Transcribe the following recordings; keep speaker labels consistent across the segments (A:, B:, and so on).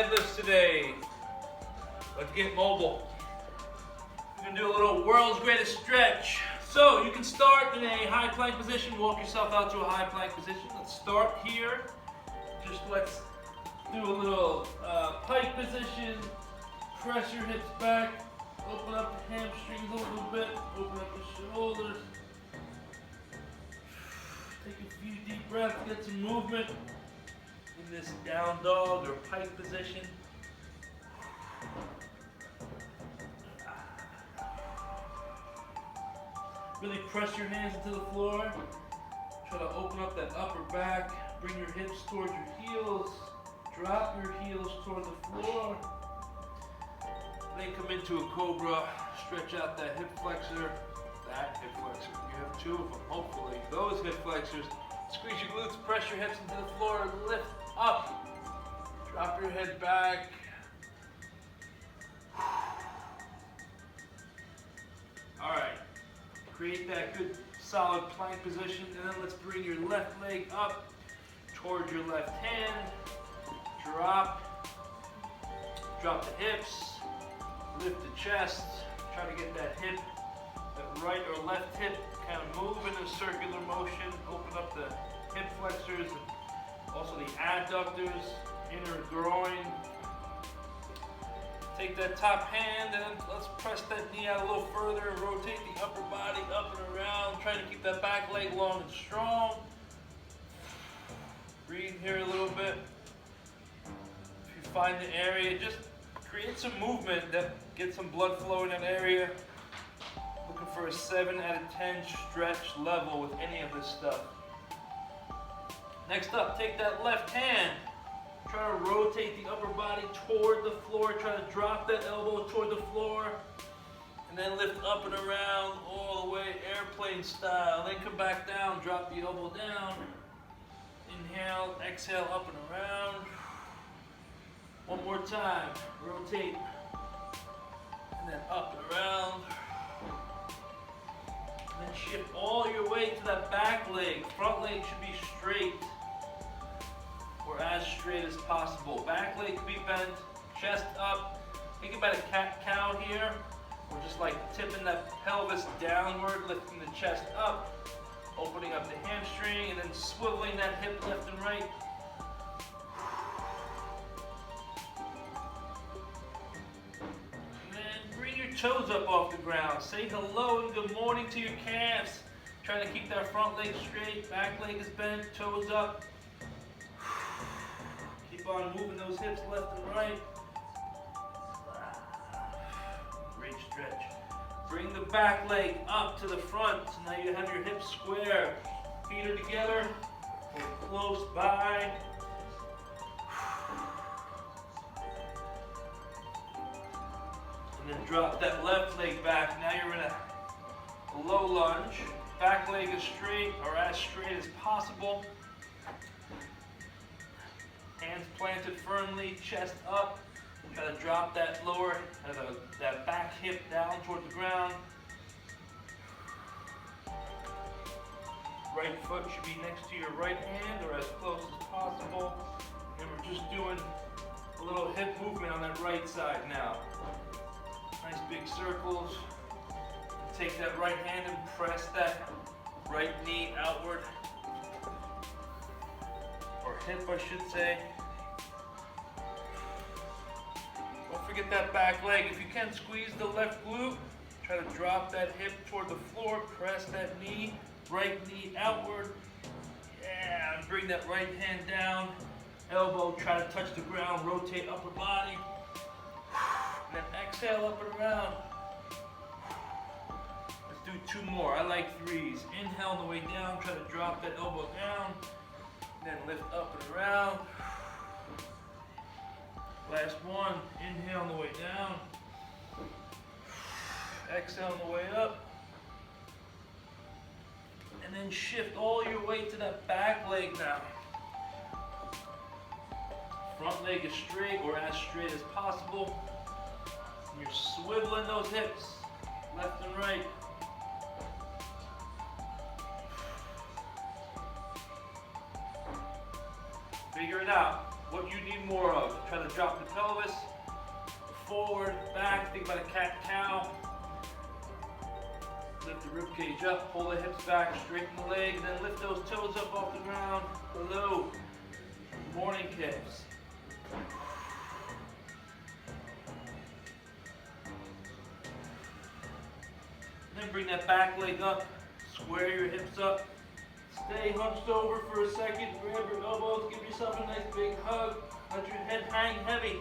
A: deadlifts today. Let's get mobile. We're gonna do a little world's greatest stretch. So you can start in a high plank position, walk yourself out to a high plank position. Let's start here. Let's do a little pike position. Press your hips back, open up the hamstrings a little bit, open up the shoulders. Take a few deep breaths, get some movement in this down dog or pike position. Really press your hands into the floor. Try to open up that upper back. Bring your hips towards your heels. Drop your heels toward the floor. Then come into a cobra. Stretch out that hip flexor. That hip flexor. You have two of them, hopefully. Those hip flexors. Squeeze your glutes, press your hips into the floor, lift up. Drop your head back. All right. Create that good solid plank position, and then let's bring your left leg up towards your left hand. Drop the hips, lift the chest. Try to get that hip, that right or left hip, kind of move in a circular motion. Open up the hip flexors, also the adductors, inner groin. Take that top hand and then let's press that knee out a little further and rotate the upper body up and around. Trying to keep that back leg long and strong. Breathe here a little bit. If you find the area, just create some movement that gets some blood flow in that area. Looking for a 7 out of 10 stretch level with any of this stuff. Next up, take that left hand. Try to rotate the upper body toward the floor. Try to drop that elbow toward the floor. And then lift up and around all the way, airplane style. Then come back down, drop the elbow down. Inhale, exhale, up and around. One more time, rotate. And then up and around. And then shift all your weight to that back leg. Front leg should be straight, or as straight as possible. Back leg can be bent, chest up. Think about a cat-cow here. We're just like tipping that pelvis downward, lifting the chest up, opening up the hamstring, and then swiveling that hip left and right. And then bring your toes up off the ground. Say hello and good morning to your calves. Trying to keep that front leg straight, back leg is bent, toes up. Keep on moving those hips left and right. Great stretch. Bring the back leg up to the front. So now you have your hips square. Feet are together. We're close by. And then drop that left leg back. Now you're in a low lunge. Back leg is straight, or as straight as possible. Hands planted firmly, chest up. Try to drop that lower, that back hip down toward the ground. Right foot should be next to your right hand or as close as possible. And we're just doing a little hip movement on that right side now. Nice big circles. Take that right hand and press that right knee outward. Or hip, I should say. Don't forget that back leg. If you can, squeeze the left glute. Try to drop that hip toward the floor. Press that knee, right knee outward. Yeah, and bring that right hand down. Elbow, try to touch the ground. Rotate upper body. And then exhale up and around. Let's do 2 more. I like 3s. Inhale on the way down. Try to drop that elbow down. Then lift up and around. Last one. Inhale on the way down. Exhale on the way up. And then shift all your weight to that back leg now. Front leg is straight, or as straight as possible. And you're swiveling those hips left and right. Figure it out. What you need more of. Try to to drop the pelvis. Forward, back, think about a cat-cow. Lift the rib cage up, pull the hips back, straighten the leg, and then lift those toes up off the ground. Below. Morning kicks. Then bring that back leg up, square your hips up. Stay hunched over for a second, grab your elbows, give yourself a nice big hug. Let your head hang heavy.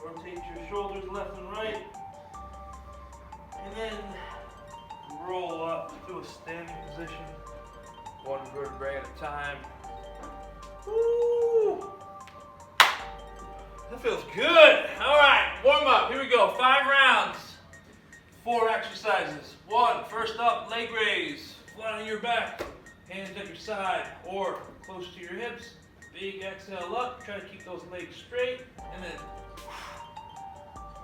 A: Rotate your shoulders left and right. And then roll up to a standing position. One vertebrae at a time. Woo! That feels good. All right, warm up. Here we go. 5 rounds. 4 exercises. 1, first up, leg raise. Flat on your back. Hands at your side or close to your hips. Big exhale up. Try to keep those legs straight. And then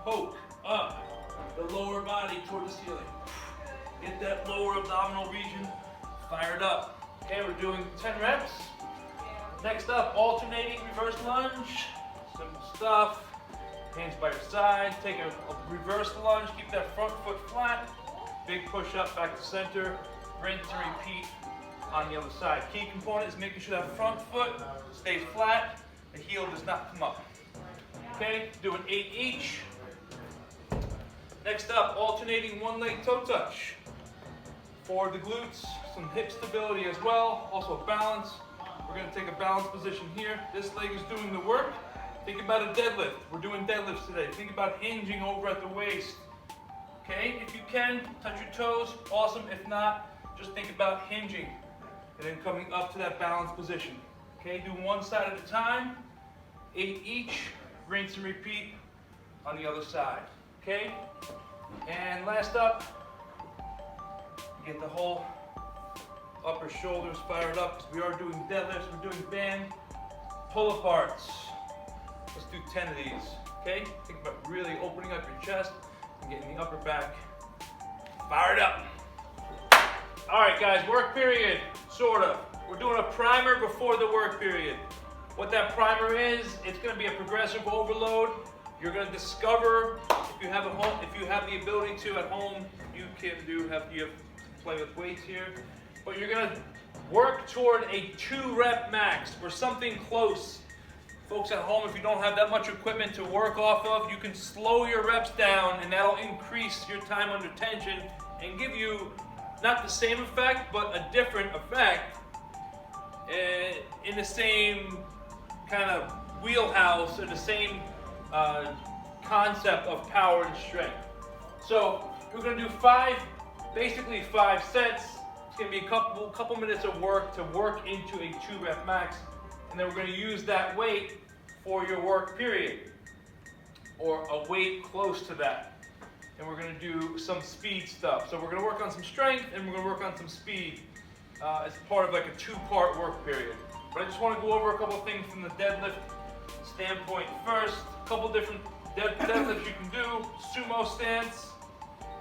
A: poke up the lower body toward the ceiling. Get that lower abdominal region fired up. Okay, we're doing 10 reps. Next up, alternating reverse lunge. Simple stuff. Hands by your side. Take a reverse lunge. Keep that front foot flat. Big push up back to center. Rinse and repeat on the other side. Key component is making sure that front foot stays flat. The heel does not come up. Okay, doing 8 each. Next up, alternating one leg toe touch. For the glutes, some hip stability as well. Also balance. We're going to take a balanced position here. This leg is doing the work. Think about a deadlift. We're doing deadlifts today. Think about hinging over at the waist. Okay, if you can, touch your toes. Awesome. If not, just think about hinging and then coming up to that balanced position. Okay, do one side at a time. 8 each. Rinse and repeat on the other side. Okay, and last up, get the whole upper shoulders fired up because we are doing deadlifts. We're doing band pull aparts. Let's do 10 of these. Okay, think about really opening up your chest and getting the upper back fired up. All right, guys, work period, sort of. We're doing a primer before the work period. What that primer is, it's going to be a progressive overload. You're going to discover if you have the ability to at home, you have to play with weights here, but you're going to work toward a 2 rep max or something close. Folks at home, if you don't have that much equipment to work off of, you can slow your reps down and that'll increase your time under tension and give you not the same effect, but a different effect in the same kind of wheelhouse, in the same concept of power and strength. So we're going to do basically 5 sets. It's going to be a couple minutes of work to work into a 2 rep max, and then we're going to use that weight for your work period, or a weight close to that. And we're going to do some speed stuff. So we're going to work on some strength and we're going to work on some speed as part of like a 2-part work period. But I just want to go over a couple of things from the deadlift standpoint first. A couple different deadlifts you can do. Sumo stance,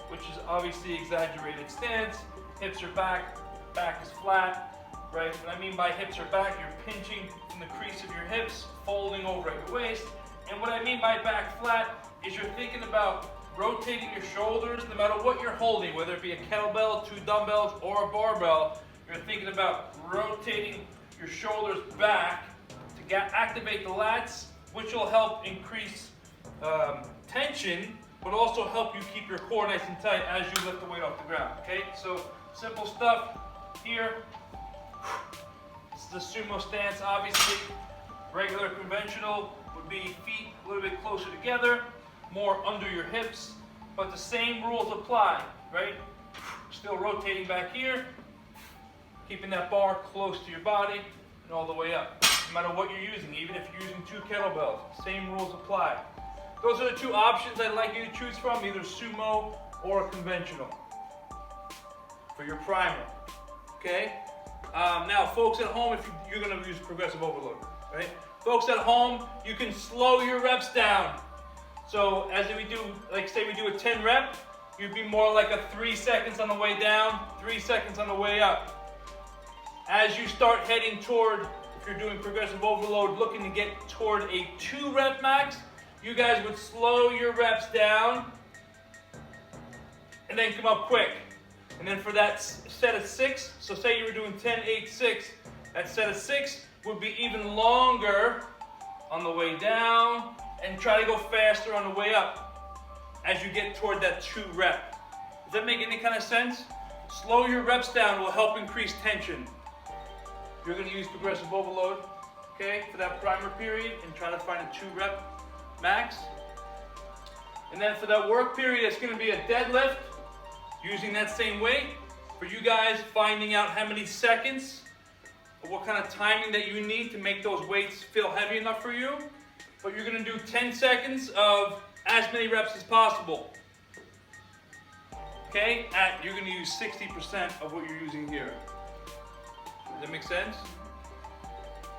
A: which is obviously exaggerated stance. Hips are back, back is flat, right? What I mean by hips are back, you're pinching from the crease of your hips, folding over at your waist. And what I mean by back flat is you're thinking about rotating your shoulders no matter what you're holding, whether it be a kettlebell, 2 dumbbells, or a barbell. You're thinking about rotating your shoulders back to activate the lats, which will help increase tension, but also help you keep your core nice and tight as you lift the weight off the ground. Okay, so simple stuff here. This is the sumo stance, obviously. Regular conventional would be feet a little bit closer together, more under your hips, but the same rules apply, right? Still rotating back here, keeping that bar close to your body and all the way up. No matter what you're using, even if you're using 2 kettlebells, same rules apply. Those are the 2 options I'd like you to choose from, either sumo or conventional for your primer, okay? Now, folks at home, if you're going to use progressive overload, right? Folks at home, you can slow your reps down. So as we do, like say we do a 10 rep, you'd be more like a 3 seconds on the way down, 3 seconds on the way up. As you start heading toward, if you're doing progressive overload looking to get toward a 2 rep max, you guys would slow your reps down and then come up quick. And then for that set of 6, so say you were doing 10, 8, 6, that set of 6 would be even longer on the way down, and try to go faster on the way up as you get toward that 2 rep. Does that make any kind of sense? Slow your reps down will help increase tension. You're going to use progressive overload, okay, for that primer period, and try to find a 2 rep max. And then for that work period, it's going to be a deadlift using that same weight. For you guys, finding out how many seconds or what kind of timing that you need to make those weights feel heavy enough for you. But you're going to do 10 seconds of as many reps as possible. Okay, you're going to use 60% of what you're using here. Does that make sense?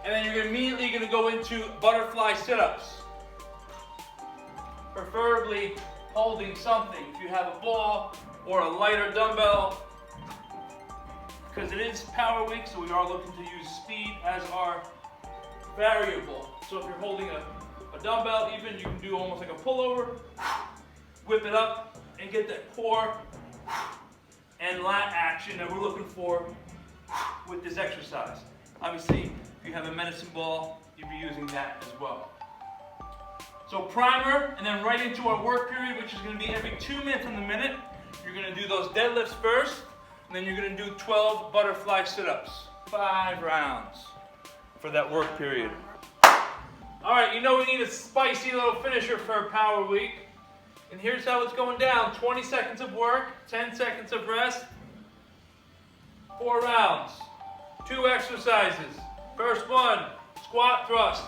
A: And then you're immediately going to go into butterfly sit-ups. Preferably holding something. If you have a ball or a lighter dumbbell, because it is power week, so we are looking to use speed as our variable. So if you're holding a dumbbell, even you can do almost like a pullover, whip it up, and get that core and lat action that we're looking for with this exercise. Obviously, if you have a medicine ball, you'd be using that as well. So primer, and then right into our work period, which is going to be every 2 minutes on the minute. You're going to do those deadlifts first, and then you're going to do 12 butterfly sit-ups. 5 rounds for that work period. All right, you know we need a spicy little finisher for our power week. And here's how it's going down. 20 seconds of work, 10 seconds of rest, 4 rounds, 2 exercises. First one, squat thrust,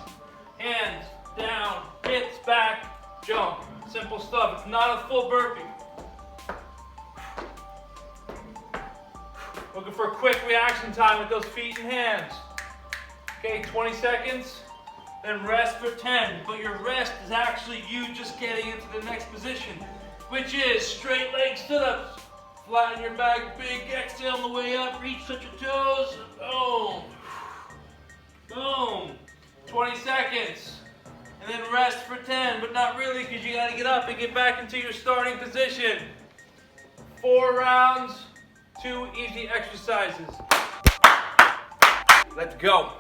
A: hands down, hips back, jump. Simple stuff. It's not a full burpee. Looking for a quick reaction time with those feet and hands. Okay, 20 seconds, then rest for 10. But your rest is actually you just getting into the next position, which is straight leg sit-ups. Flatten your back, big exhale on the way up, reach, touch your toes, boom. Boom. 20 seconds. And then rest for 10, but not really, because you gotta get up and get back into your starting position. 4 rounds, 2 easy exercises. Let's go.